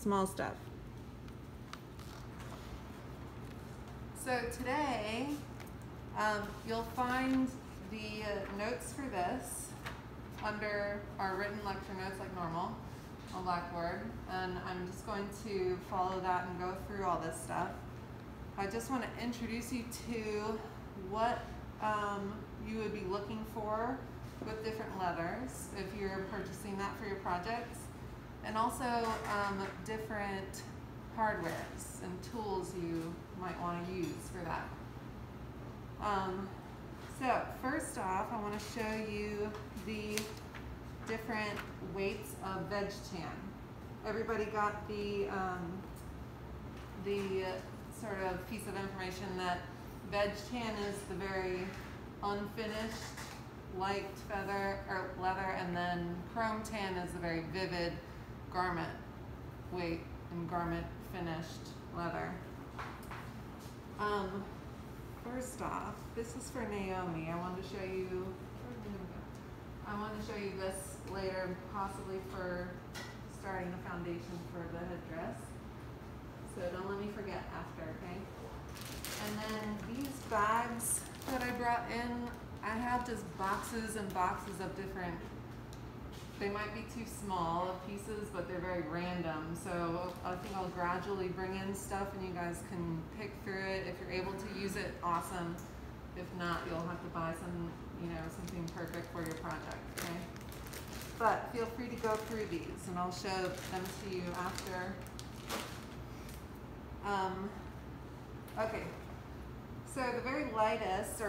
small stuff. So today, you'll find the notes for this under our written lecture notes like normal on Blackboard, and I'm just going to follow that and go through all this stuff. I just want to introduce you to what you would be looking for with different leathers if you're purchasing that for your projects, and also different hardwares and tools you might want to use for that. So first off, I want to show you the different weights of veg tan. Everybody got the sort of piece of information that veg tan is the very unfinished light feather or leather, and then chrome tan is the very vivid garment weight and garment finished leather. First off, this is for Naomi. I wanted to show you this later, possibly for starting a foundation for the headdress. So don't let me forget after, okay? And then these bags that I brought in, I have just boxes and boxes of different, they might be too small of pieces, but they're very random. So I think I'll gradually bring in stuff and you guys can pick through it. If you're able to use it, awesome. If not, you'll have to buy some, something perfect for your project, okay? But feel free to go through these and I'll show them to you after. Okay, so the very lightest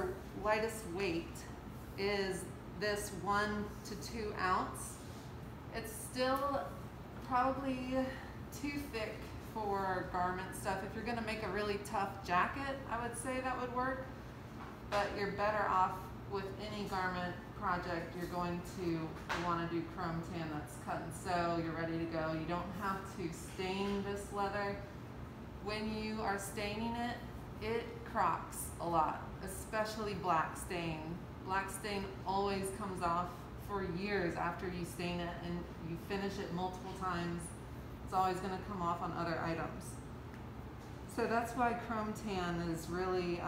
weight is this 1 to 2 ounce. It's still probably too thick for garment stuff. If you're gonna make a really tough jacket, I would say that would work, but you're better off with any garment project. You're going to want to do chrome tan that's cut and sew. You're ready to go. You don't have to stain this leather. When you are staining it, it crocks a lot, especially black stain. Black stain always comes off for years after you stain it, and you finish it multiple times. It's always going to come off on other items. So that's why chrome tan is really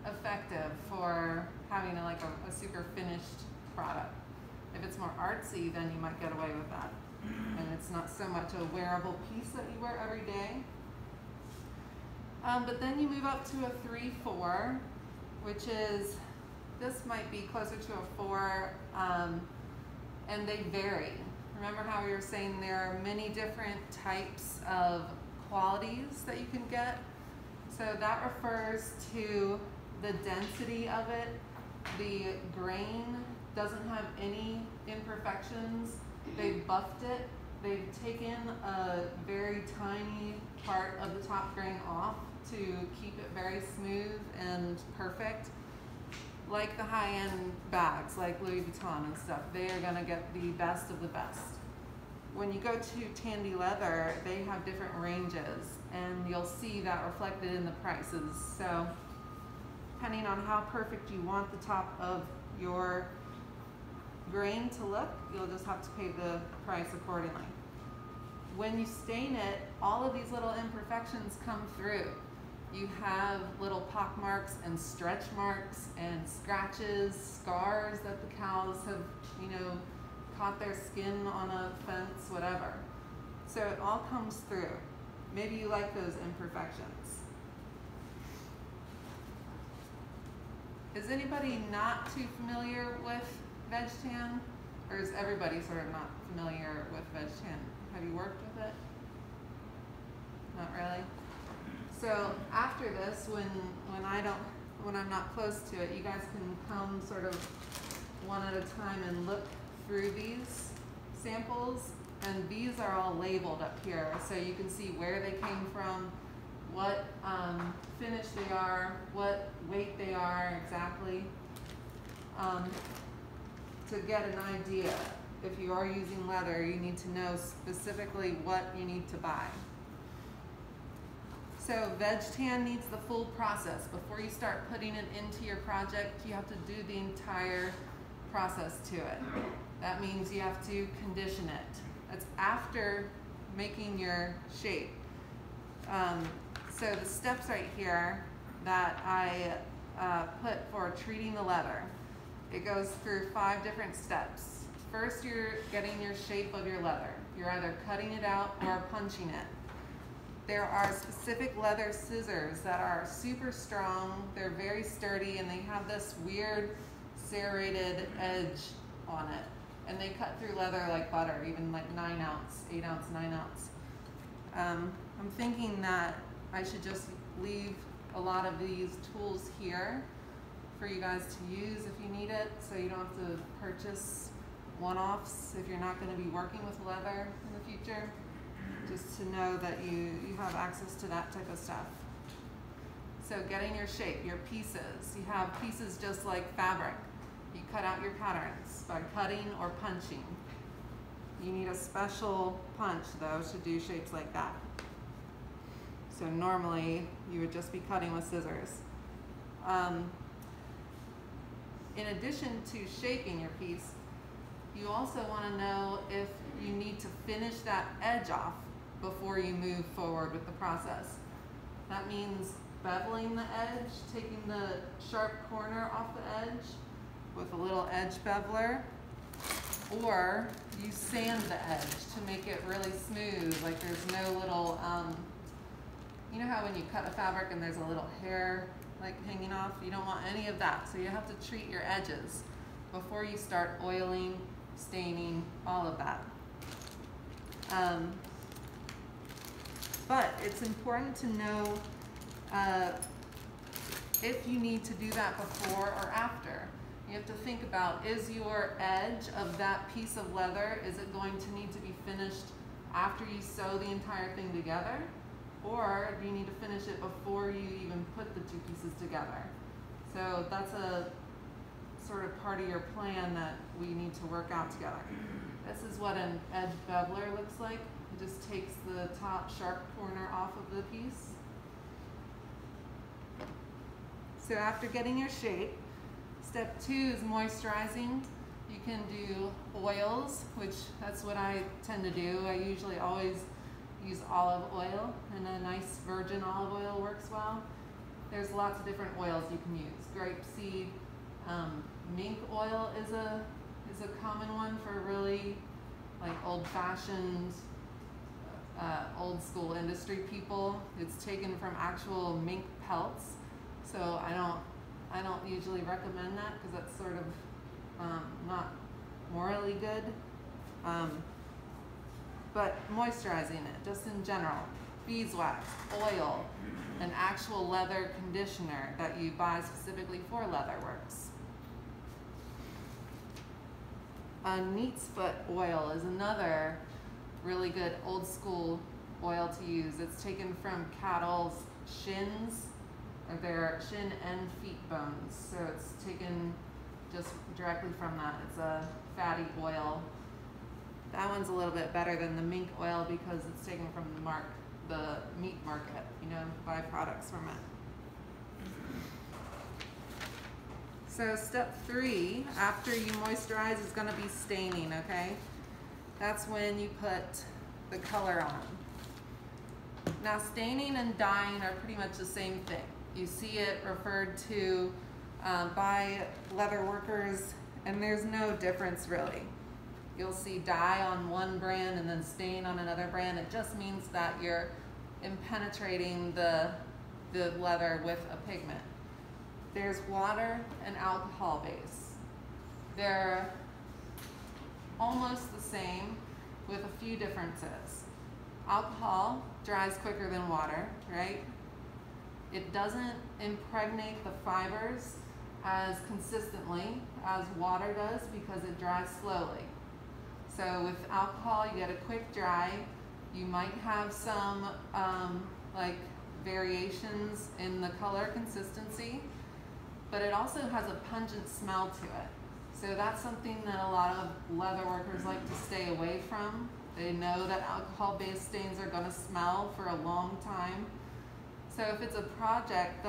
effective for having a super finished product. If it's more artsy, then you might get away with that. And it's not so much a wearable piece that you wear every day. But then you move up to a 3-4, which is, this might be closer to a 4, and they vary. Remember how we were saying there are many different types of qualities that you can get? So that refers to the density of it. The grain doesn't have any imperfections. They've buffed it. They've taken a very tiny part of the top grain off to keep it very smooth and perfect. Like the high-end bags, like Louis Vuitton and stuff, they are gonna get the best of the best. When you go to Tandy Leather, they have different ranges, and you'll see that reflected in the prices. So depending on how perfect you want the top of your grain to look, you'll just have to pay the price accordingly. When you stain it, all of these little imperfections come through. You have little pock marks and stretch marks and scratches, scars that the cows have, caught their skin on a fence, whatever. So it all comes through. Maybe you like those imperfections. Is anybody not too familiar with veg tan? Or is everybody sort of not familiar with veg tan? Have you worked with it? Not really? So after this, when I'm not close to it, you guys can come sort of one at a time and look through these samples, and these are all labeled up here, so you can see where they came from, what finish they are, what weight they are exactly, to get an idea. If you are using leather, you need to know specifically what you need to buy. So veg tan needs the full process. Before you start putting it into your project, you have to do the entire process to it. That means you have to condition it. That's after making your shape. So the steps right here that I put for treating the leather, it goes through 5 different steps. First, you're getting your shape of your leather. You're either cutting it out or punching it. There are specific leather scissors that are super strong, they're very sturdy, and they have this weird serrated edge on it. And they cut through leather like butter, even like 9 ounce, 8 ounce, 9 ounce. I'm thinking that I should just leave a lot of these tools here for you guys to use if you need it, so you don't have to purchase one-offs if you're not going to be working with leather in the future. Just to know that you have access to that type of stuff. So getting your shape, your pieces. You have pieces just like fabric. You cut out your patterns by cutting or punching. You need a special punch though to do shapes like that. So normally you would just be cutting with scissors. In addition to shaping your piece, you also want to know if you need to finish that edge off before you move forward with the process. That means beveling the edge, taking the sharp corner off the edge with a little edge beveler, or you sand the edge to make it really smooth, like there's no little, you know how when you cut a fabric and there's a little hair like hanging off? You don't want any of that, so you have to treat your edges before you start oiling, staining, all of that. But it's important to know if you need to do that before or after. You have to think about, is your edge of that piece of leather, is it going to need to be finished after you sew the entire thing together? Or do you need to finish it before you even put the 2 pieces together? So that's a sort of part of your plan that we need to work out together. This is what an edge beveler looks like. It just takes the top sharp corner off of the piece. So after getting your shape, step 2 is moisturizing. You can do oils, which that's what I tend to do. I usually always use olive oil, and a nice virgin olive oil works well. There's lots of different oils you can use. Grapeseed, mink oil is a common one for really like old-fashioned, old school industry people. It's taken from actual mink pelts, so I don't usually recommend that because that's sort of not morally good. But moisturizing it, just in general, beeswax, oil, an actual leather conditioner that you buy specifically for leather works. Neat's foot oil is another really good old school oil to use. It's taken from cattle's shins, or their shin and feet bones. So it's taken just directly from that. It's a fatty oil. That one's a little bit better than the mink oil because it's taken from the meat market, you know, buy products from it. So step 3, after you moisturize, is gonna be staining, okay? That's when you put the color on. Now staining and dyeing are pretty much the same thing. You see it referred to by leather workers, and there's no difference really. You'll see dye on one brand and then stain on another brand. It just means that you're impenetrating the leather with a pigment. There's water and alcohol base. They're almost the same with a few differences. Alcohol dries quicker than water, right? It doesn't impregnate the fibers as consistently as water does because it dries slowly. So with alcohol, you get a quick dry. You might have some like variations in the color consistency, but it also has a pungent smell to it. So that's something that a lot of leather workers like to stay away from. They know that alcohol-based stains are gonna smell for a long time. So if it's a project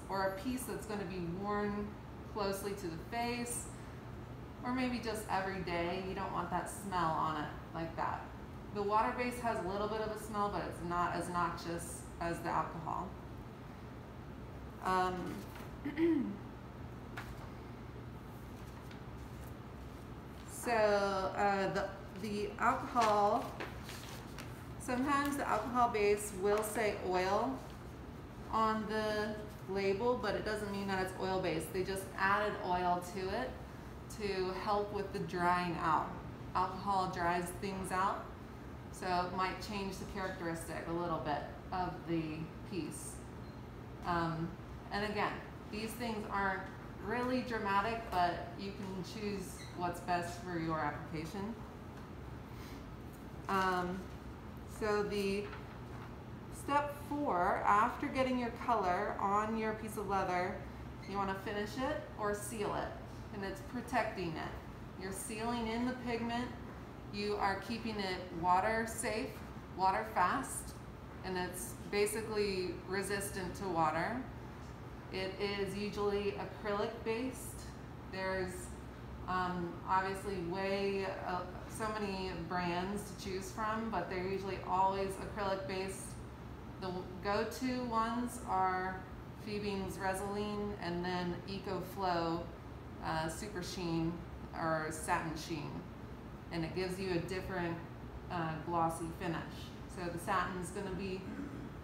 or a piece that's gonna be worn closely to the face, or maybe just every day, you don't want that smell on it like that. The water base has a little bit of a smell, but it's not as noxious as the alcohol. The alcohol, sometimes the alcohol base will say oil on the label, but it doesn't mean that it's oil based. They just added oil to it to help with the drying out. Alcohol dries things out, so it might change the characteristic a little bit of the piece. And again, these things aren't really dramatic, but you can choose what's best for your application. So the step 4, after getting your color on your piece of leather, you want to finish it or seal it, and it's protecting it. You're sealing in the pigment, you are keeping it water safe, water fast, and it's basically resistant to water. It is usually acrylic based. There's obviously so many brands to choose from, but they're usually always acrylic based. The go-to ones are Phoebe's Resolene and then EcoFlow Super Sheen or Satin Sheen, and it gives you a different glossy finish. So the satin is going to be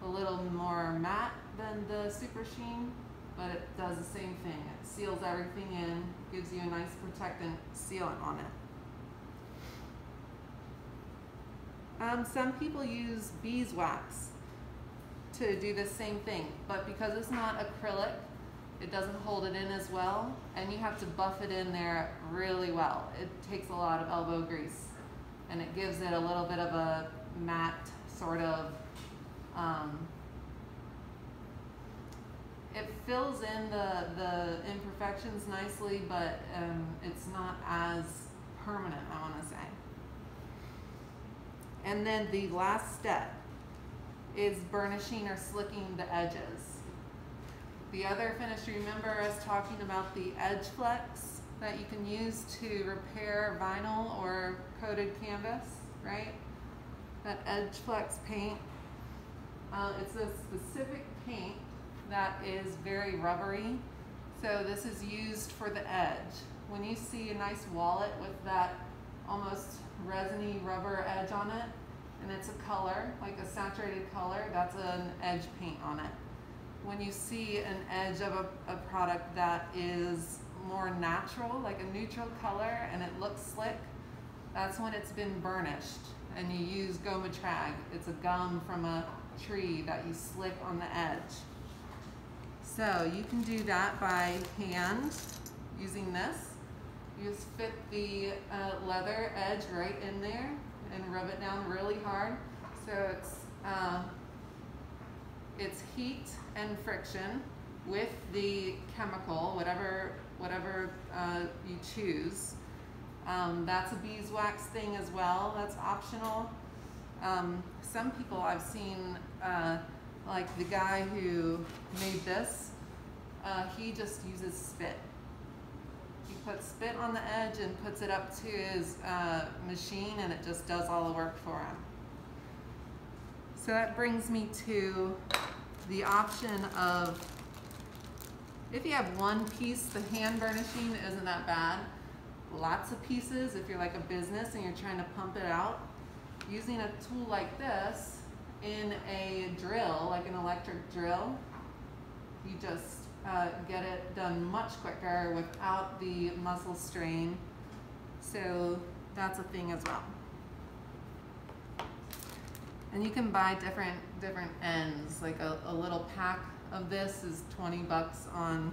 a little more matte than the Super Sheen, but it does the same thing. It seals everything in, gives you a nice protectant sealant on it. Some people use beeswax to do the same thing, but because it's not acrylic, it doesn't hold it in as well, and you have to buff it in there really well. It takes a lot of elbow grease, and it gives it a little bit of a matte sort of, it fills in the imperfections nicely, but it's not as permanent, I want to say. And then the last step is burnishing or slicking the edges. The other finish, remember us talking about the edge flex that you can use to repair vinyl or coated canvas, right? That edge flex paint. It's a specific paint that is very rubbery. So this is used for the edge. When you see a nice wallet with that almost resiny rubber edge on it, and it's a color, like a saturated color, that's an edge paint on it. When you see an edge of a product that is more natural, like a neutral color, and it looks slick, that's when it's been burnished. And you use Grommets. It's a gum from a tree that you slick on the edge. So you can do that by hand using this. You just fit the leather edge right in there and rub it down really hard. So it's heat and friction with the chemical, whatever you choose. That's a beeswax thing as well. That's optional. Some people I've seen, like the guy who made this, he just uses spit. He puts spit on the edge and puts it up to his machine, and it just does all the work for him. So that brings me to the option of, if you have one piece, the hand burnishing isn't that bad. Lots of pieces, if you're like a business and you're trying to pump it out, using a tool like this in a drill, like an electric drill, you just get it done much quicker without the muscle strain. So that's a thing as well. And you can buy different ends, like a little pack of this is 20 bucks on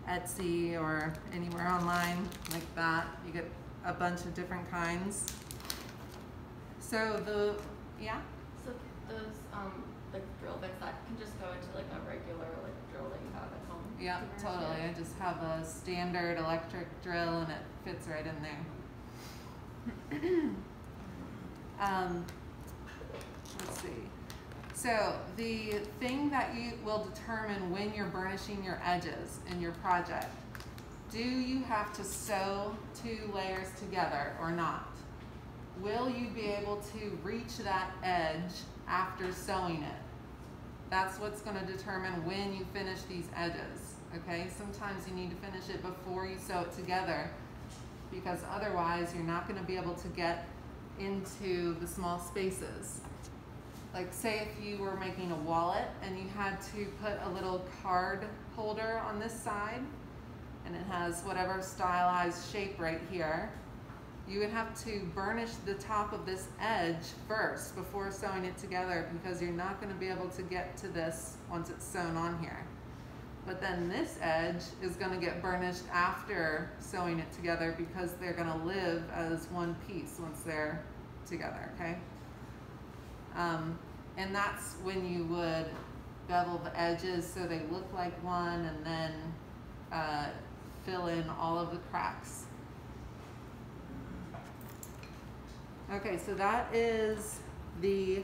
Etsy or anywhere online like that. You get a bunch of different kinds. So So those like drill bits that can just go into like a regular like drill that you have at home. Yeah, totally. I just have a standard electric drill and it fits right in there. Let's see. So the thing that you will determine when you're burnishing your edges in your project, do you have to sew 2 layers together or not? will you be able to reach that edge after sewing it? That's what's going to determine when you finish these edges, okay? Sometimes you need to finish it before you sew it together, because otherwise you're not going to be able to get into the small spaces. Like say if you were making a wallet and you had to put a little card holder on this side, and it has whatever stylized shape right here, you would have to burnish the top of this edge first before sewing it together, because you're not going to be able to get to this once it's sewn on here. But then this edge is going to get burnished after sewing it together, because they're going to live as one piece once they're together, okay? And that's when you would bevel the edges so they look like one, and then fill in all of the cracks. Okay, so that is the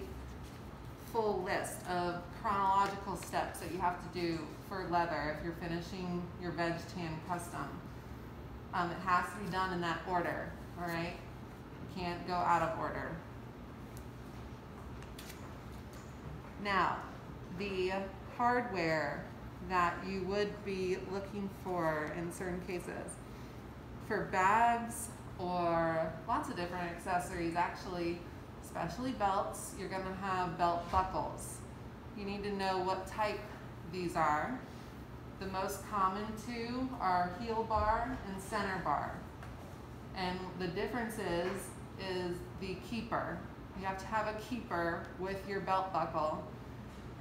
full list of chronological steps that you have to do for leather if you're finishing your veg tan custom. It has to be done in that order, all right? You can't go out of order. Now, the hardware that you would be looking for in certain cases, for bags or lots of different accessories, actually, especially belts, you're going to have belt buckles. You need to know what type these are. The most common two are heel bar and center bar. And the difference is the keeper. You have to have a keeper with your belt buckle.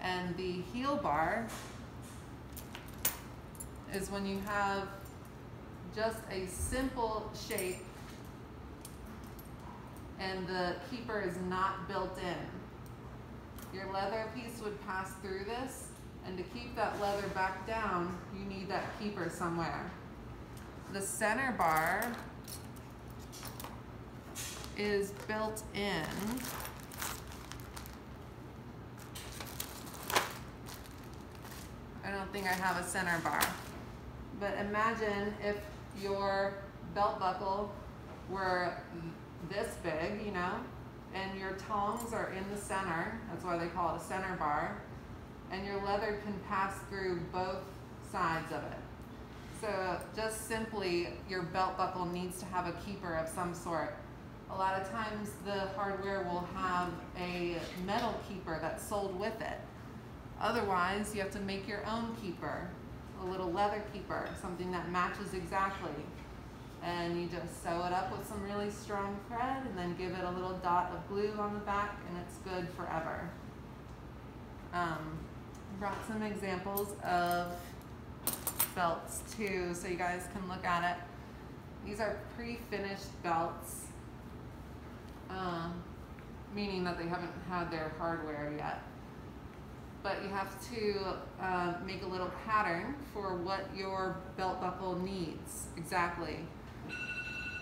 And the heel bar is when you have just a simple shape and the keeper is not built in. Your leather piece would pass through this, and to keep that leather back down, you need that keeper somewhere. The center bar is built in. I don't think I have a center bar, but imagine if your belt buckle were this big, you know, and your tongs are in the center. That's why they call it a center bar, and your leather can pass through both sides of it. So just simply, your belt buckle needs to have a keeper of some sort. A lot of times the hardware will have a metal keeper that's sold with it. Otherwise, you have to make your own keeper, a little leather keeper, something that matches exactly. And you just sew it up with some really strong thread and then give it a little dot of glue on the back, and it's good forever. Brought some examples of belts too, so you guys can look at it. These are pre-finished belts, meaning that they haven't had their hardware yet. But you have to make a little pattern for what your belt buckle needs exactly.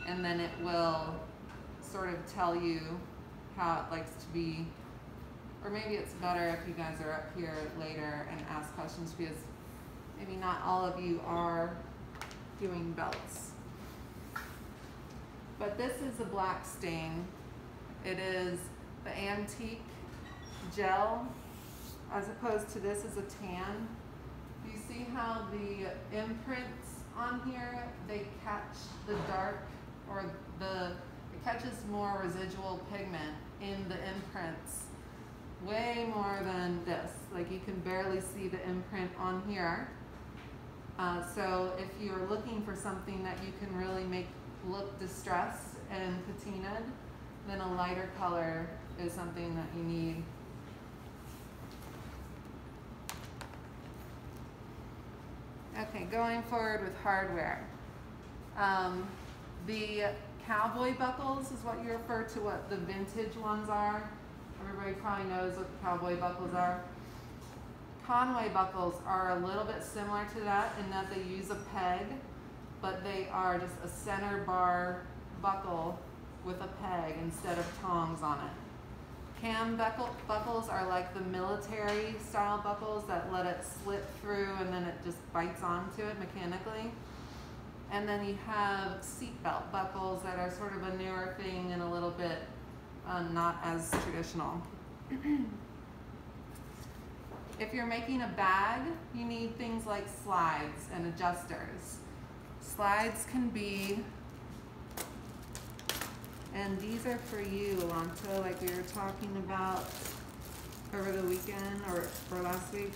And then it will sort of tell you how it likes to be. Or maybe it's better if you guys are up here later and ask questions, because maybe not all of you are doing belts. But this is a black stain. It is the antique gel, as opposed to this is a tan. Do you see how the imprints on here, they catch the dark, or it catches more residual pigment in the imprints, way more than this. Like, you can barely see the imprint on here. So if you're looking for something that you can really make look distressed and patinaed, then a lighter color is something that you need. Okay, going forward with hardware. The cowboy buckles is what you refer to what the vintage ones are. Everybody probably knows what the cowboy buckles are. Conway buckles are a little bit similar to that in that they use a peg, but they are just a center bar buckle with a peg instead of tongs on it. Cam buckles are like the military style buckles that let it slip through and then it just bites onto it mechanically. And then you have seatbelt buckles that are sort of a newer thing and a little bit not as traditional. If you're making a bag, you need things like slides and adjusters. Slides can be, and these are for you, Alonso, like we were talking about over the weekend or last week.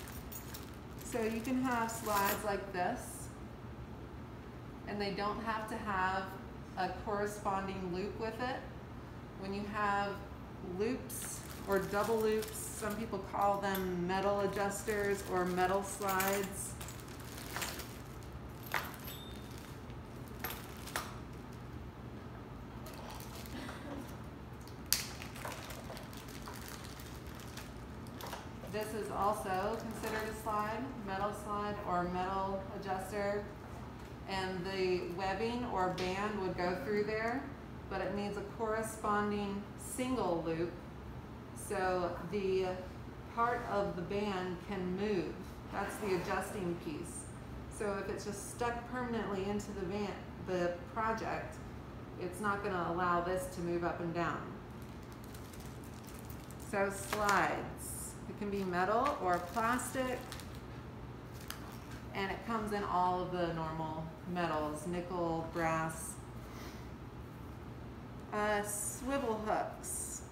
So you can have slides like this, and they don't have to have a corresponding loop with it. When you have loops or double loops, some people call them metal adjusters or metal slides. This is also considered a slide, metal slide or metal adjuster. And the webbing or band would go through there, but it needs a corresponding single loop. So the part of the band can move. That's the adjusting piece. So if it's just stuck permanently into the project, it's not going to allow this to move up and down. So slides, it can be metal or plastic, and it comes in all of the normal metals, nickel, brass. Swivel hooks.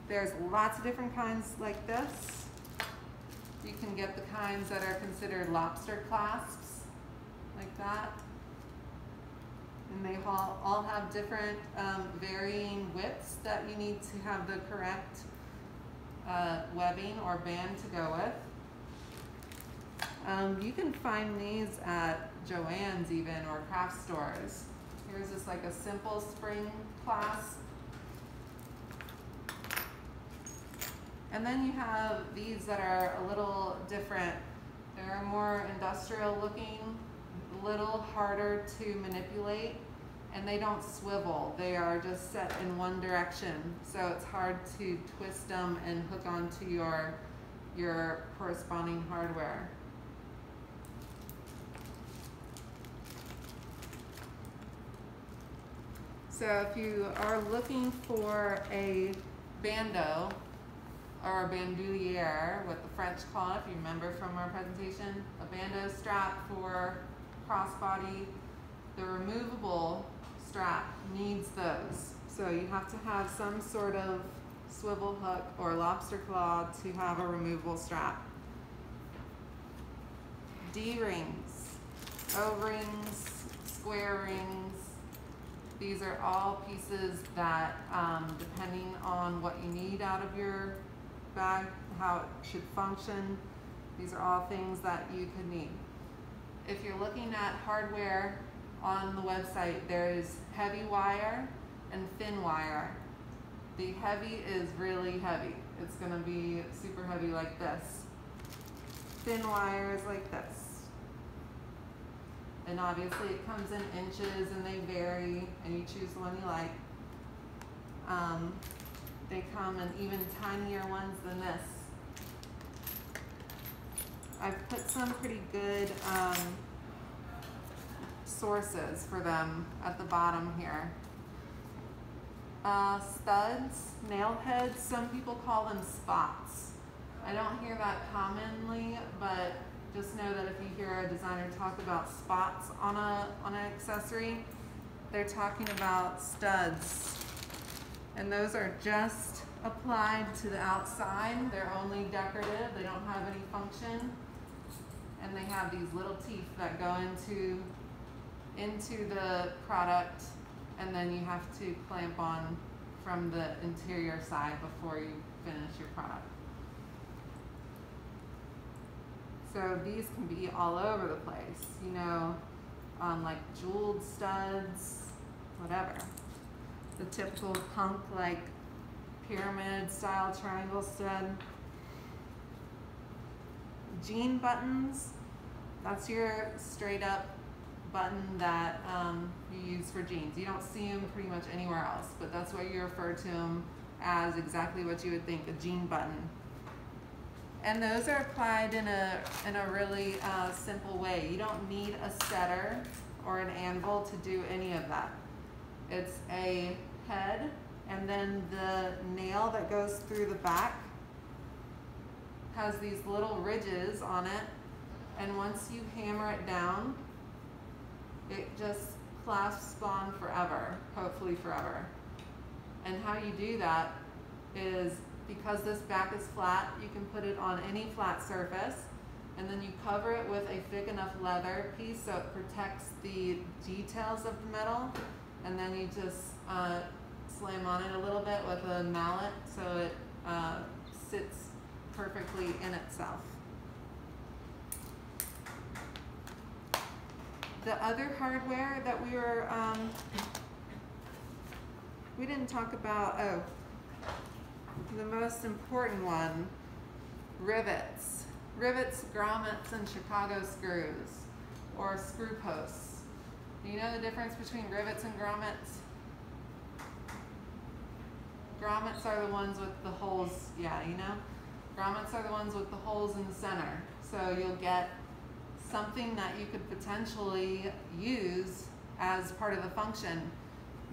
There's lots of different kinds like this. You can get the kinds that are considered lobster clasps, like that. And they all have different varying widths that you need to have the correct webbing or band to go with. You can find these at Joann's even, or craft stores. Here's just like a simple spring clasp. And then you have these that are a little different. They're more industrial looking, a little harder to manipulate, and they don't swivel. They are just set in one direction. So it's hard to twist them and hook onto your corresponding hardware. So if you are looking for a bandeau or a bandoulière, what the French call it, if you remember from our presentation, a bandeau strap for crossbody, the removable strap needs those. So you have to have some sort of swivel hook or lobster claw to have a removable strap. D-rings, O-rings, square rings. These are all pieces that, depending on what you need out of your bag, how it should function, these are all things that you could need. If you're looking at hardware on the website, there is heavy wire and thin wire. The heavy is really heavy. It's going to be super heavy like this. Thin wire is like this. And obviously it comes in inches and they vary, and you choose the one you like. They come in even tinier ones than this. I've put some pretty good sources for them at the bottom here. Studs, nail heads, some people call them spots. I don't hear that commonly, but just know that if you hear a designer talk about spots on an accessory, they're talking about studs. And those are just applied to the outside. They're only decorative, they don't have any function. And they have these little teeth that go into the product, and then you have to clamp on from the interior side before you finish your product. So these can be all over the place, you know, like jeweled studs, whatever. The typical punk like pyramid style triangle stud. Jean buttons, that's your straight up button that you use for jeans. You don't see them pretty much anywhere else, but that's what you refer to them as, exactly what you would think, a jean button. And those are applied in a really simple way. You don't need a setter or an anvil to do any of that. It's a head And then the nail that goes through the back has these little ridges on it, and once you hammer it down, it just clasps on forever, hopefully forever. And how you do that is, because this back is flat, you can put it on any flat surface, and then you cover it with a thick enough leather piece so it protects the details of the metal, and then you just slam on it a little bit with a mallet so it sits perfectly in itself. The other hardware that we didn't talk about, the most important one, rivets. Rivets, grommets, and Chicago screws, or screw posts. Do you know the difference between rivets and grommets? Grommets are the ones with the holes, yeah, you know? Grommets are the ones with the holes in the center. So you'll get something that you could potentially use as part of the function.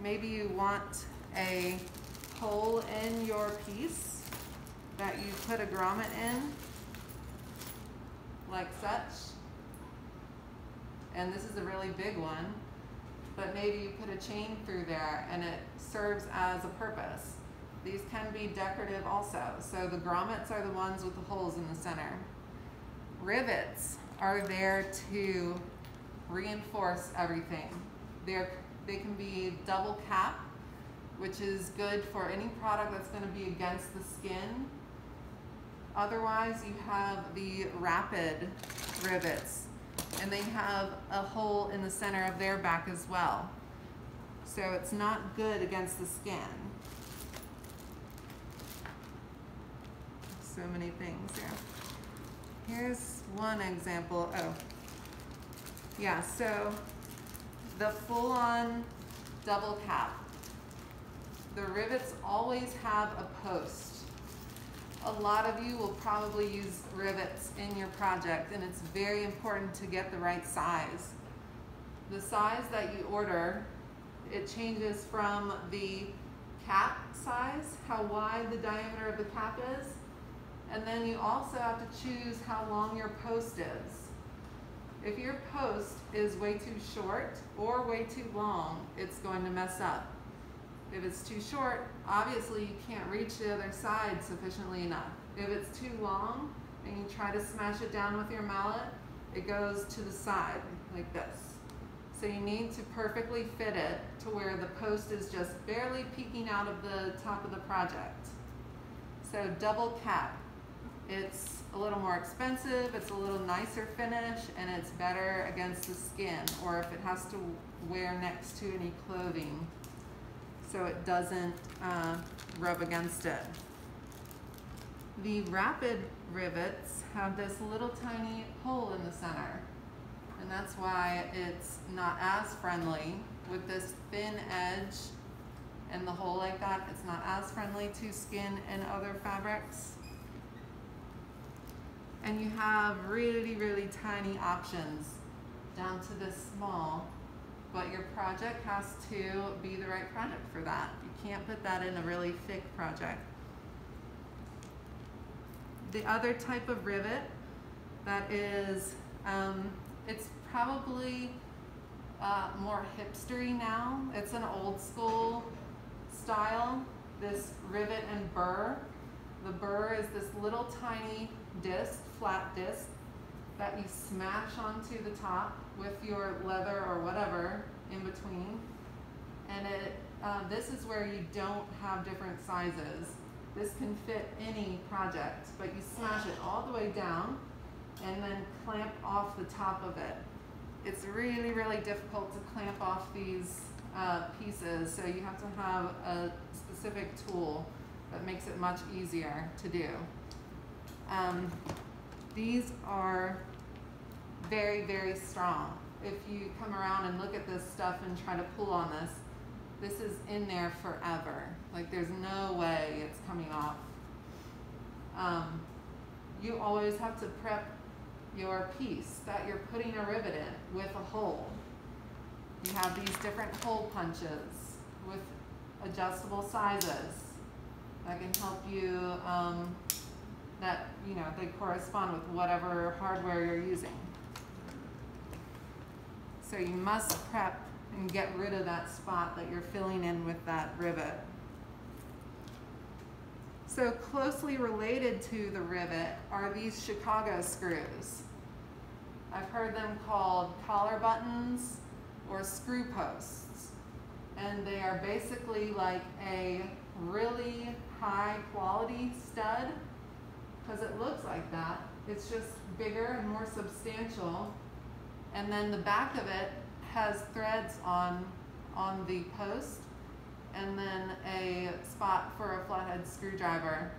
Maybe you want a hole in your piece that you put a grommet in, like such. And this is a really big one, but maybe you put a chain through there and it serves as a purpose. These can be decorative also. So the grommets are the ones with the holes in the center. Rivets are there to reinforce everything. They can be double cap, which is good for any product that's going to be against the skin. Otherwise, you have the rapid rivets, and they have a hole in the center of their back as well. So it's not good against the skin. So many things here. Here's one example. Oh, yeah, so the full-on double cap. The rivets always have a post. A lot of you will probably use rivets in your project, and it's very important to get the right size. The size that you order, it changes from the cap size, how wide the diameter of the cap is, and then you also have to choose how long your post is. If your post is way too short or way too long, it's going to mess up. If it's too short, obviously you can't reach the other side sufficiently enough. If it's too long and you try to smash it down with your mallet, it goes to the side like this. So you need to perfectly fit it to where the post is just barely peeking out of the top of the project. So double cap. It's a little more expensive, it's a little nicer finish, and it's better against the skin, or if it has to wear next to any clothing, so it doesn't rub against it. The rapid rivets have this little tiny hole in the center, and that's why it's not as friendly. With this thin edge and the hole like that, it's not as friendly to skin and other fabrics. And you have really, really tiny options down to this small, but your project has to be the right project for that. You can't put that in a really thick project. The other type of rivet that is, it's probably more hipstery now. It's an old school style, this Rivet and Burr. The burr is this little tiny disc, flat disc, that you smash onto the top with your leather or whatever in between. And this is where you don't have different sizes. This can fit any project, but you smash it all the way down and then clamp off the top of it. It's really, really difficult to clamp off these pieces, so you have to have a specific tool that makes it much easier to do. These are very, very strong. If you come around and look at this stuff and try to pull on this, this is in there forever. Like, there's no way it's coming off. You always have to prep your piece that you're putting a rivet in with a hole. You have these different hole punches with adjustable sizes that can help you, that, you know, they correspond with whatever hardware you're using. So you must prep and get rid of that spot that you're filling in with that rivet. So closely related to the rivet are these Chicago screws. I've heard them called collar buttons or screw posts. And they are basically like a really high quality stud, because it looks like that. It's just bigger and more substantial. And then the back of it has threads on the post, and then a spot for a flathead screwdriver.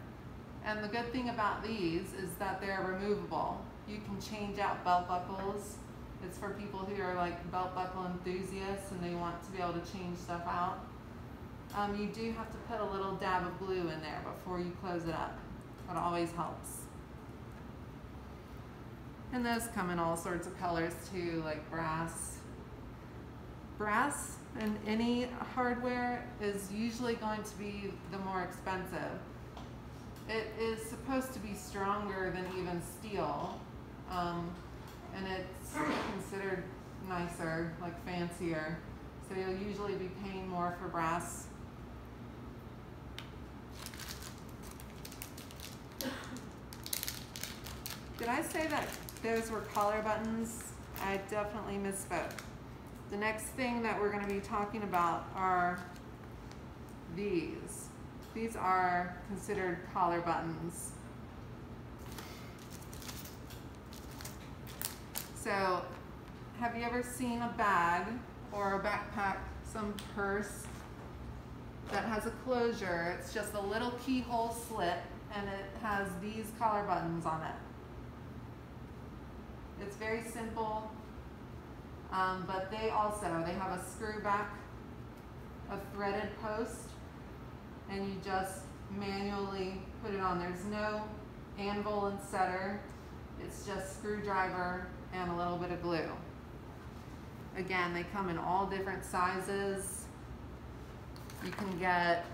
And the good thing about these is that they're removable. You can change out belt buckles. It's for people who are like belt buckle enthusiasts and they want to be able to change stuff out. You do have to put a little dab of glue in there before you close it up. It always helps. And those come in all sorts of colors too, like brass. Brass in any hardware is usually going to be the more expensive. It is supposed to be stronger than even steel, and it's considered nicer, like fancier. So you'll usually be paying more for brass. Did I say that those were collar buttons? I definitely misspoke. The next thing that we're going to be talking about are these. These are considered collar buttons. So, have you ever seen a bag or a backpack, some purse that has a closure? It's just a little keyhole slit and it has these collar buttons on it. It's very simple, but they have a screw back, a threaded post, and you just manually put it on. There's no Anvil and Setter. It's just screwdriver and a little bit of glue. Again, they come in all different sizes. You can get,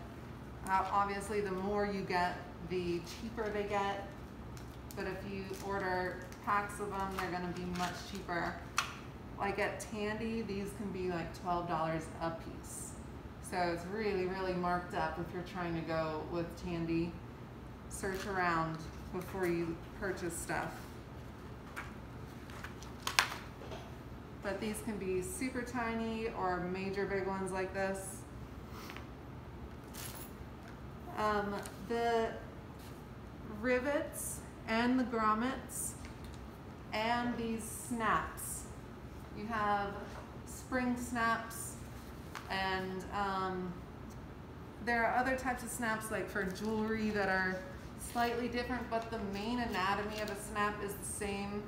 obviously the more you get, the cheaper they get. But if you order packs of them, they're gonna be much cheaper. Like at Tandy, these can be like $12 a piece. So it's really, really marked up if you're trying to go with Tandy. Search around before you purchase stuff. But these can be super tiny or major big ones like this. The rivets and the grommets and these snaps. You have spring snaps, and there are other types of snaps like for jewelry that are slightly different, but the main anatomy of a snap is the same.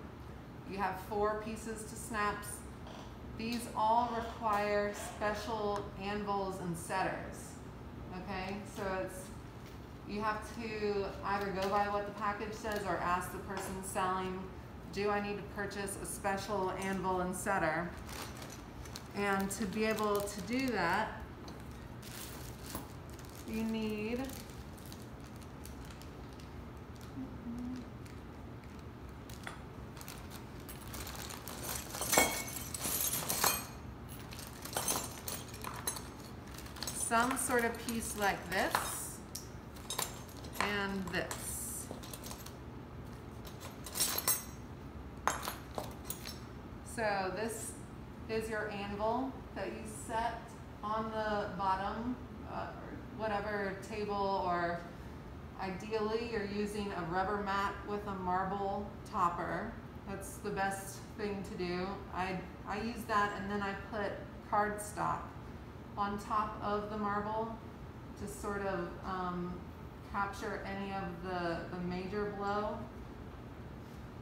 You have 4 pieces to snaps. These all require special anvils and setters, okay? So you have to either go by what the package says or ask the person selling, do I need to purchase a special anvil and setter? And to be able to do that, you need some sort of piece like this and this. So this is your anvil that you set on the bottom, or whatever table, or ideally you're using a rubber mat with a marble topper. That's the best thing to do. I use that, and then I put cardstock on top of the marble to sort of capture any of the major blow.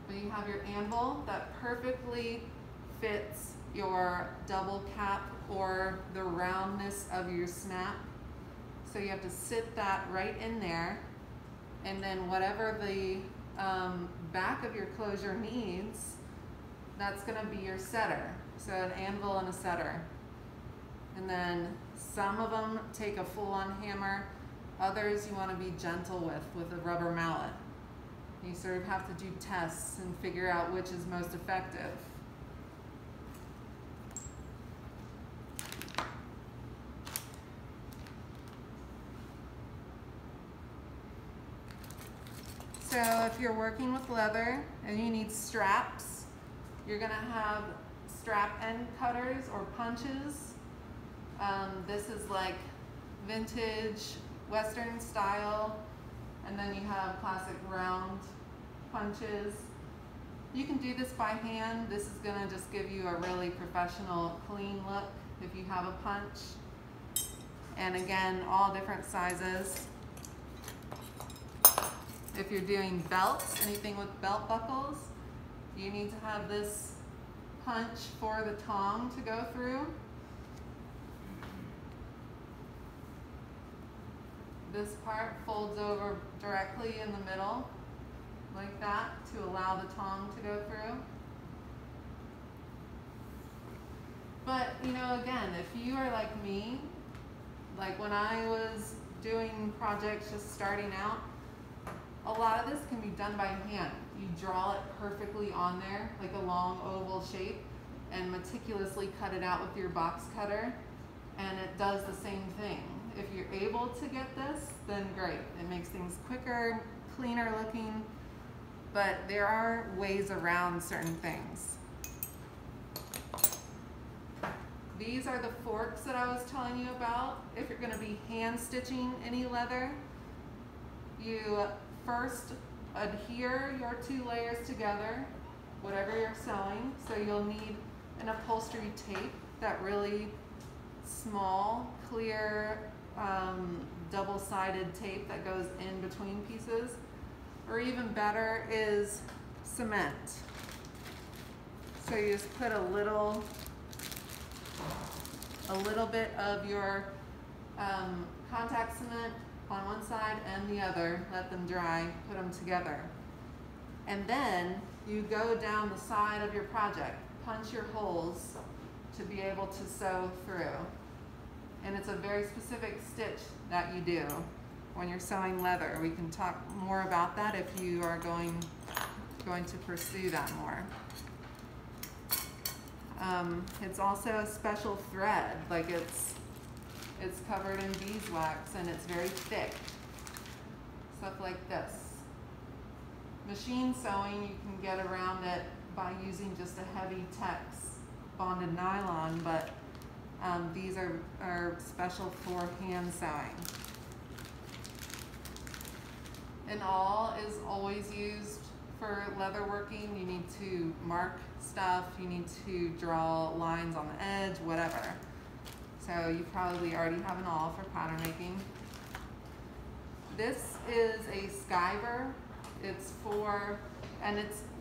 But you have your anvil that perfectly fits your double cap or the roundness of your snap. So you have to sit that right in there, and then whatever the back of your closure needs, that's going to be your setter. So an anvil and a setter. And then Some of them take a full-on hammer. Others you want to be gentle with a rubber mallet. You sort of have to do tests and figure out which is most effective. So if you're working with leather and you need straps, you're going to have strap end cutters or punches. This is like vintage Western style, and then you have classic round punches. You can do this by hand. This is going to just give you a really professional, clean look if you have a punch. And again, all different sizes. If you're doing belts, anything with belt buckles, you need to have this punch for the tong to go through. This part folds over directly in the middle, like that, to allow the tong to go through. But, you know, again, if you are like me, like when I was doing projects just starting out, a lot of this can be done by hand. You draw it perfectly on there, like a long oval shape, and meticulously cut it out with your box cutter, and it does the same thing. If you're able to get this, then great. It makes things quicker, cleaner looking, but there are ways around certain things. These are the forks that I was telling you about. If you're gonna be hand stitching any leather, you first adhere your two layers together, whatever you're sewing. So you'll need an upholstery tape, that really small, clear, double-sided tape that goes in between pieces. Or even better is cement. So you just put a little bit of your contact cement on one side and the other, let them dry, put them together. And then you go down the side of your project, punch your holes to be able to sew through. And it's a very specific stitch that you do when you're sewing leather. We can talk more about that if you are going to pursue that more. It's also a special thread, like it's covered in beeswax and it's very thick. Stuff like this. Machine sewing, you can get around it by using just a heavy tex bonded nylon, but these are special for hand sewing. An awl is always used for leather working. You need to mark stuff, you need to draw lines on the edge, whatever. So you probably already have an awl for pattern making. This is a skiver. It's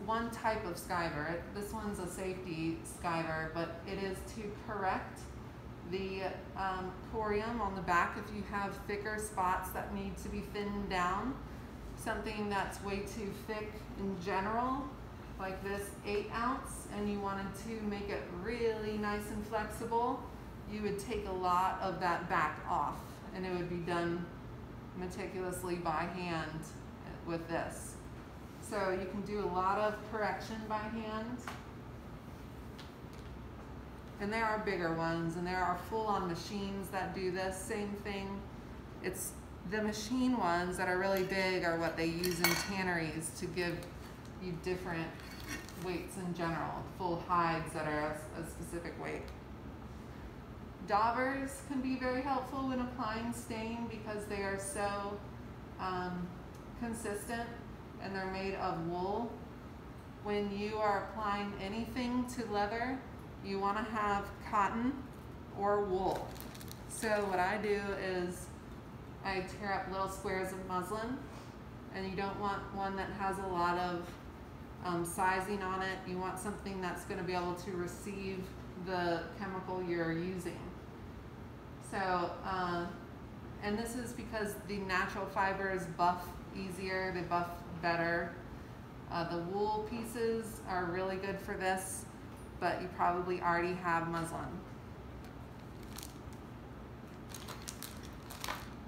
one type of skiver. This one's a safety skiver, but it is to correct the corium on the back if you have thicker spots that need to be thinned down. Something that's way too thick in general, like this 8 ounce, and you wanted to make it really nice and flexible, you would take a lot of that back off, and it would be done meticulously by hand with this. So you can do a lot of correction by hand. And there are bigger ones, and there are full-on machines that do this same thing. It's the machine ones that are really big are what they use in tanneries to give you different weights in general, full hides that are a specific weight. Daubers can be very helpful when applying stain because they are so consistent and they're made of wool. When you are applying anything to leather, you want to have cotton or wool. So what I do is I tear up little squares of muslin, and you don't want one that has a lot of sizing on it. You want something that's going to be able to receive the chemical you're using. So, and this is because the natural fibers buff easier, they buff better. The wool pieces are really good for this, but you probably already have muslin.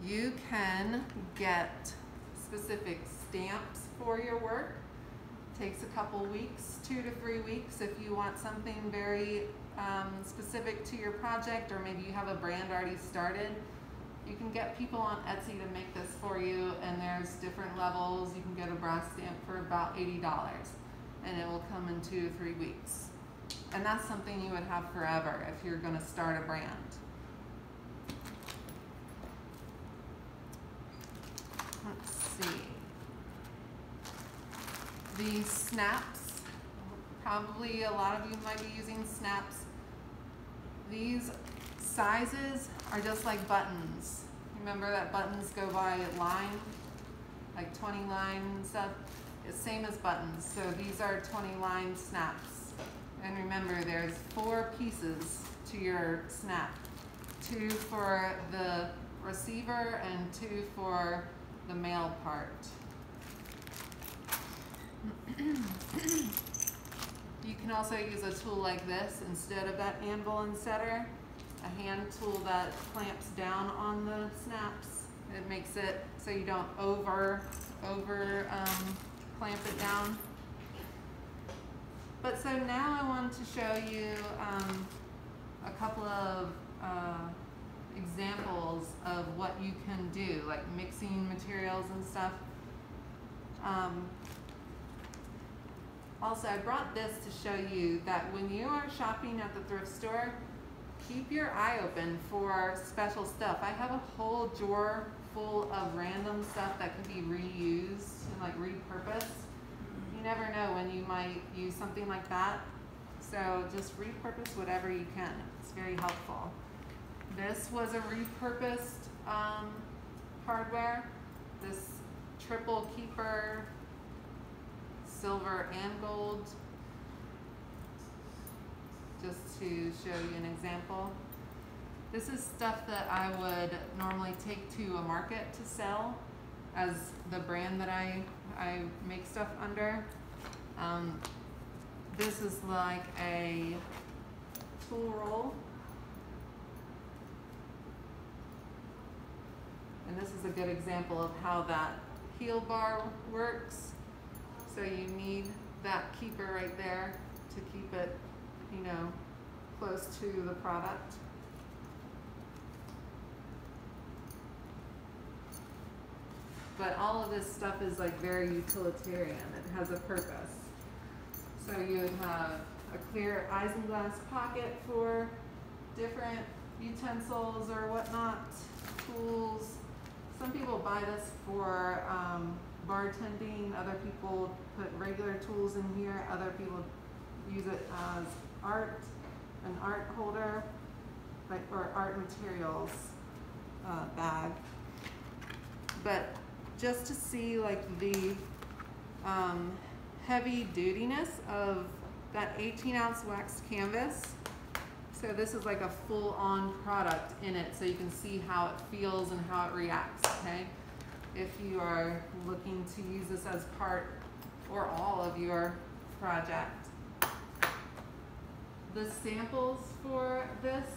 You can get specific stamps for your work. Takes a couple weeks, 2 to 3 weeks, if you want something very specific to your project, or maybe you have a brand already started. You can get people on Etsy to make this for you, and there's different levels. You can get a brass stamp for about $80, and it will come in 2 to 3 weeks. And that's something you would have forever if you're going to start a brand. Let's see. These snaps, probably a lot of you might be using snaps. These sizes are just like buttons. Remember that buttons go by line, like 20 line and stuff? It's same as buttons. So these are 20 line snaps. And remember, there's 4 pieces to your snap. 2 for the receiver and 2 for the male part. You can also use a tool like this instead of that Anvil and Setter, a hand tool that clamps down on the snaps. It makes it so you don't over clamp it down. But so now I wanted to show you a couple of examples of what you can do, like mixing materials and stuff. Also, I brought this to show you that when you are shopping at the thrift store, keep your eye open for special stuff. I have a whole drawer full of random stuff that can be reused and like repurposed. You never know when you might use something like that. So just repurpose whatever you can. It's very helpful. This was a repurposed hardware. This triple keeper, silver and gold, just to show you an example. This is stuff that I would normally take to a market to sell as the brand that I make stuff under. This is like a tool roll. And this is a good example of how that heel bar works. So you need that keeper right there to keep it, you know, close to the product. But all of this stuff is like very utilitarian. It has a purpose. So you would have a clear isinglass pocket for different utensils or whatnot, tools. Some people buy this for bartending. Other people put regular tools in here. Other people use it as art, an art holder, like, or art materials bag. But just to see like the heavy dutiness of that 18-ounce wax canvas. So this is like a full-on product in it, so you can see how it feels and how it reacts, okay? If you are looking to use this as part or all of your project. The samples for this,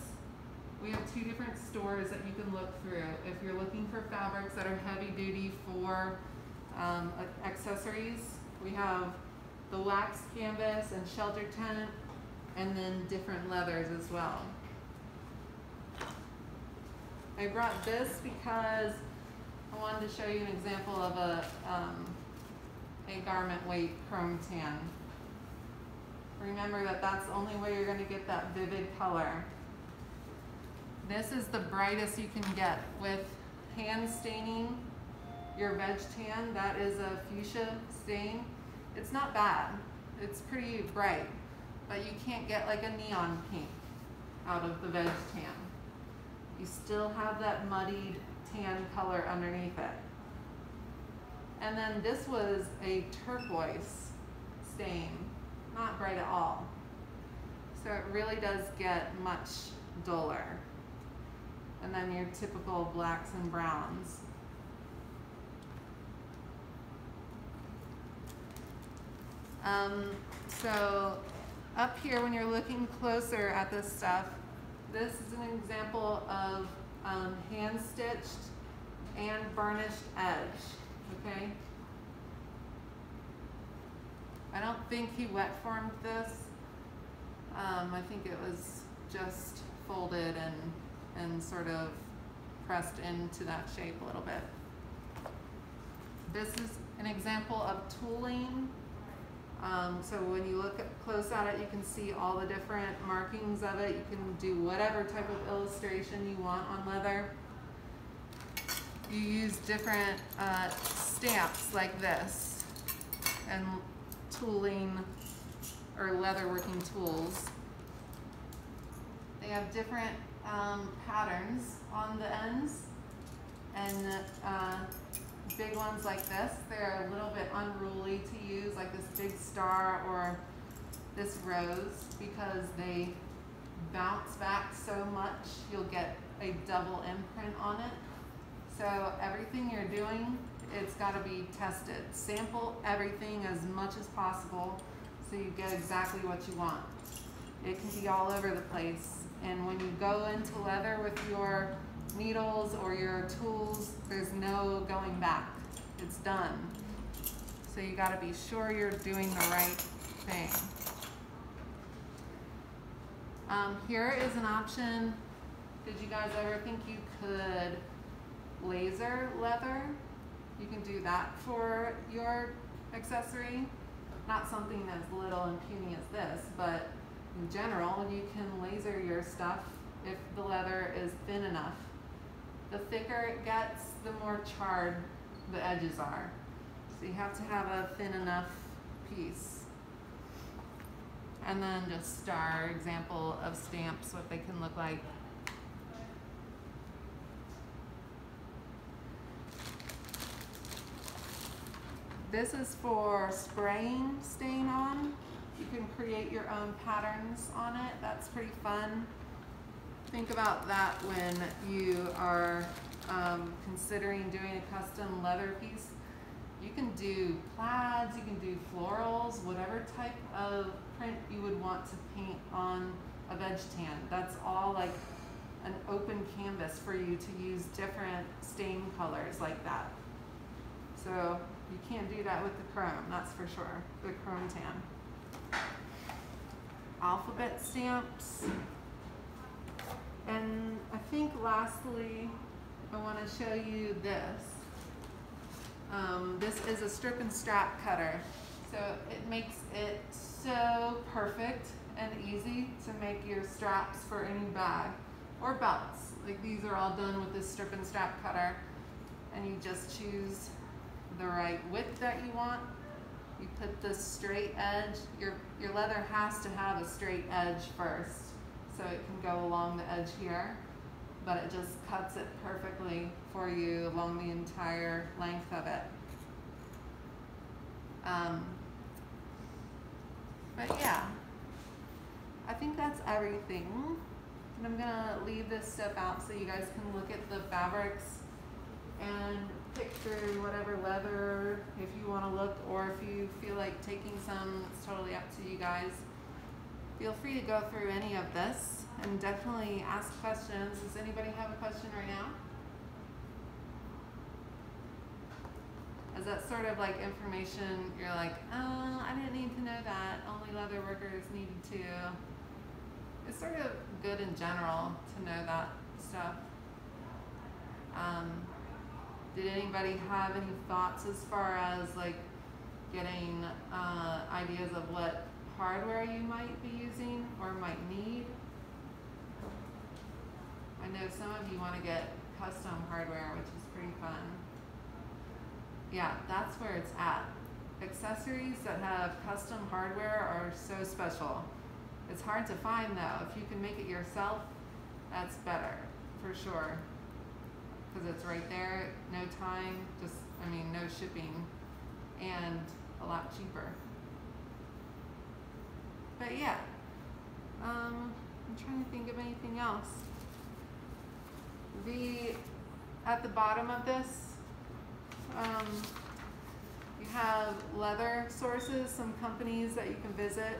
we have 2 different stores that you can look through. If you're looking for fabrics that are heavy duty for accessories, we have the wax canvas and shelter tent, and then different leathers as well. I brought this because I wanted to show you an example of a garment weight chrome tan. Remember that that's the only way you're going to get that vivid color. This is the brightest you can get with hand staining your veg tan. That is a fuchsia stain. It's not bad. It's pretty bright, but you can't get like a neon pink out of the veg tan. You still have that muddied tan color underneath it. And then this was a turquoise stain, not bright at all. So it really does get much duller. And then your typical blacks and browns. So up here, when you're looking closer at this stuff, this is an example of hand-stitched and burnished edge, okay? I don't think he wet formed this. I think it was just folded and sort of pressed into that shape a little bit. This is an example of tooling. So when you look close at it, you can see all the different markings of it. You can do whatever type of illustration you want on leather. You use different stamps like this and tooling or leatherworking tools. They have different patterns on the ends, and big ones like this, they're a little bit unruly to use, like this big star or this rose, because they bounce back so much you'll get a double imprint on it. So everything you're doing, it's got to be tested. Sample everything as much as possible so you get exactly what you want. It can be all over the place, and when you go into leather with your needles or your tools, there's no going back. It's done. So you got to be sure you're doing the right thing. Here is an option. Did you guys ever think you could laser leather? You can do that for your accessory. Not something as little and puny as this, but in general, you can laser your stuff if the leather is thin enough. The thicker it gets, the more charred the edges are. So you have to have a thin enough piece. And then just our example of stamps, what they can look like. This is for spraying stain on. You can create your own patterns on it. That's pretty fun. Think about that when you are considering doing a custom leather piece. You can do plaids, you can do florals, whatever type of print you would want to paint on a veg tan. That's all like an open canvas for you to use different stain colors like that. So you can't do that with the chrome, that's for sure, the chrome tan. Alphabet stamps. And I think lastly, I want to show you this. This is a strip and strap cutter. So it makes it so perfect and easy to make your straps for any bag or belts. Like these are all done with this strip and strap cutter, and you just choose the right width that you want. You put the straight edge, your leather has to have a straight edge first, so it can go along the edge here, but it just cuts it perfectly for you along the entire length of it. But yeah, I think that's everything. And I'm gonna leave this stuff out so you guys can look at the fabrics and pick through whatever leather if you want to look, or if you feel like taking some, it's totally up to you guys. Feel free to go through any of this and definitely ask questions. Does anybody have a question right now? Is that sort of like information you're like, oh, I didn't need to know that, only leather workers needed to? It's sort of good in general to know that stuff. Did anybody have any thoughts as far as like getting ideas of what hardware you might be using or might need? I know some of you want to get custom hardware, which is pretty fun. Yeah, that's where it's at. Accessories that have custom hardware are so special. It's hard to find though. If you can make it yourself, that's better, for sure. Because it's right there, no time, just, I mean, no shipping, and a lot cheaper. But yeah, I'm trying to think of anything else. At the bottom of this, you have leather sources, some companies that you can visit,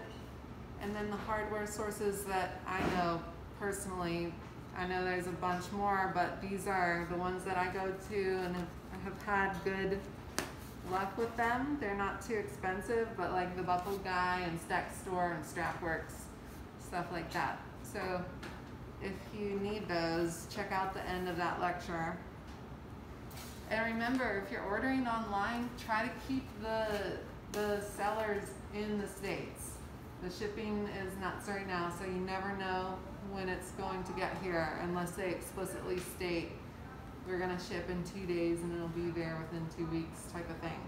and then the hardware sources that I know personally I know there's a bunch more, but these are the ones that I go to and have had good luck with them. They're not too expensive, but like the Buckle Guy and Stack Store and Strapworks, stuff like that. So if you need those, check out the end of that lecture. And remember, if you're ordering online, try to keep the sellers in the States. The shipping is nuts right now, so you never know when it's going to get here unless they explicitly state we're gonna ship in 2 days and it'll be there within 2 weeks type of thing.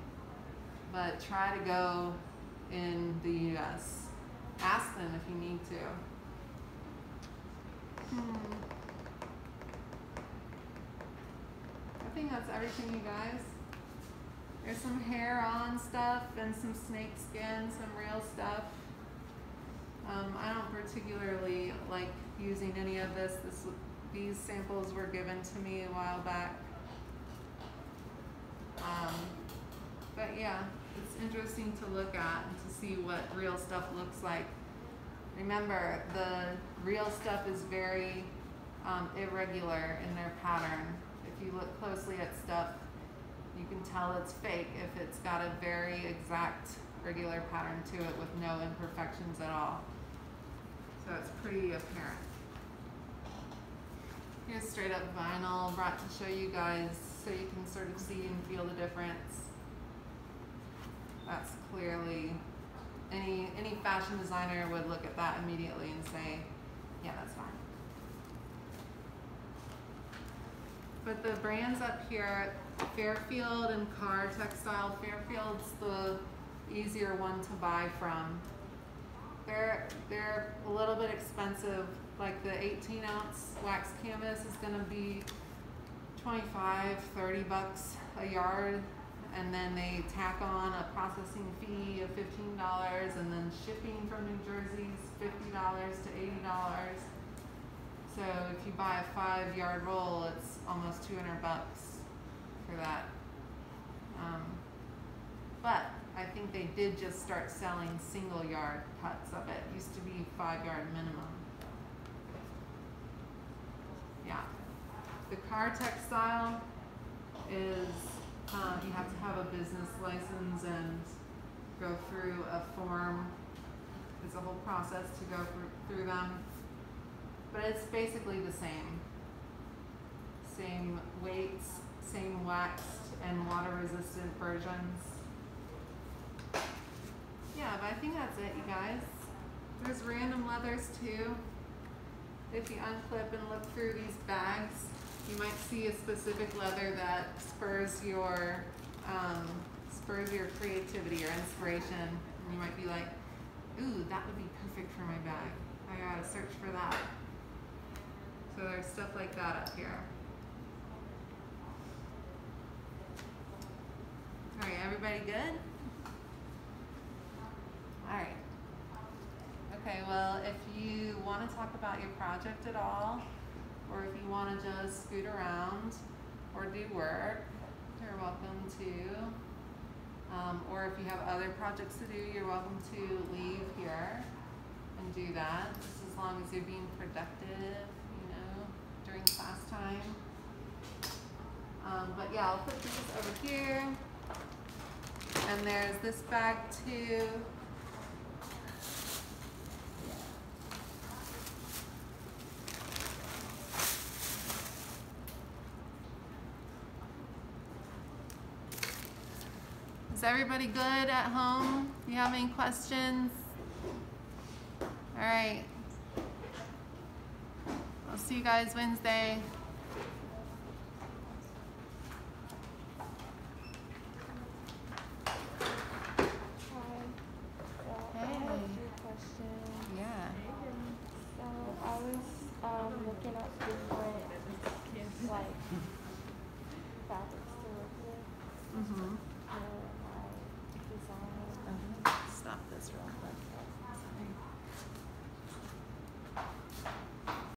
But try to go in the US. Ask them if you need to. I think that's everything, you guys. There's some hair-on stuff and some snake skin, some real stuff. I don't particularly like using any of this. These samples were given to me a while back. But yeah, it's interesting to look at and to see what real stuff looks like. Remember, the real stuff is very irregular in their pattern. If you look closely at stuff, you can tell it's fake if it's got a very exact regular pattern to it with no imperfections at all. So it's pretty apparent. Here's straight up vinyl, brought to show you guys so you can sort of see and feel the difference. That's clearly, any fashion designer would look at that immediately and say, yeah, that's fine. But the brands up here, Fairfield and Carr Textile, Fairfield's the easier one to buy from. They're a little bit expensive. Like the 18-ounce wax canvas is gonna be $25, $30 a yard, and then they tack on a processing fee of $15, and then shipping from New Jersey is $50 to $80. So if you buy a 5-yard roll, it's almost $200 for that. But I think they did just start selling single yard cuts of it. Used to be 5-yard minimum. Yeah. The Carr Textile is, you have to have a business license and go through a form. It's a whole process to go through them. But it's basically the same. Same weights, same waxed and water resistant versions. Yeah, but I think that's it, you guys. There's random leathers too. If you unclip and look through these bags, you might see a specific leather that spurs your creativity or inspiration. And you might be like, ooh, that would be perfect for my bag. I gotta search for that. So there's stuff like that up here. All right, everybody good? All right. Okay, well, if you want to talk about your project at all, or if you want to just scoot around or do work, you're welcome to. Or if you have other projects to do, you're welcome to leave here and do that, just as long as you're being productive, you know, during class time. But yeah, I'll put this over here. And there's this bag too. Is everybody good at home? Do you have any questions? All right. I'll see you guys Wednesday.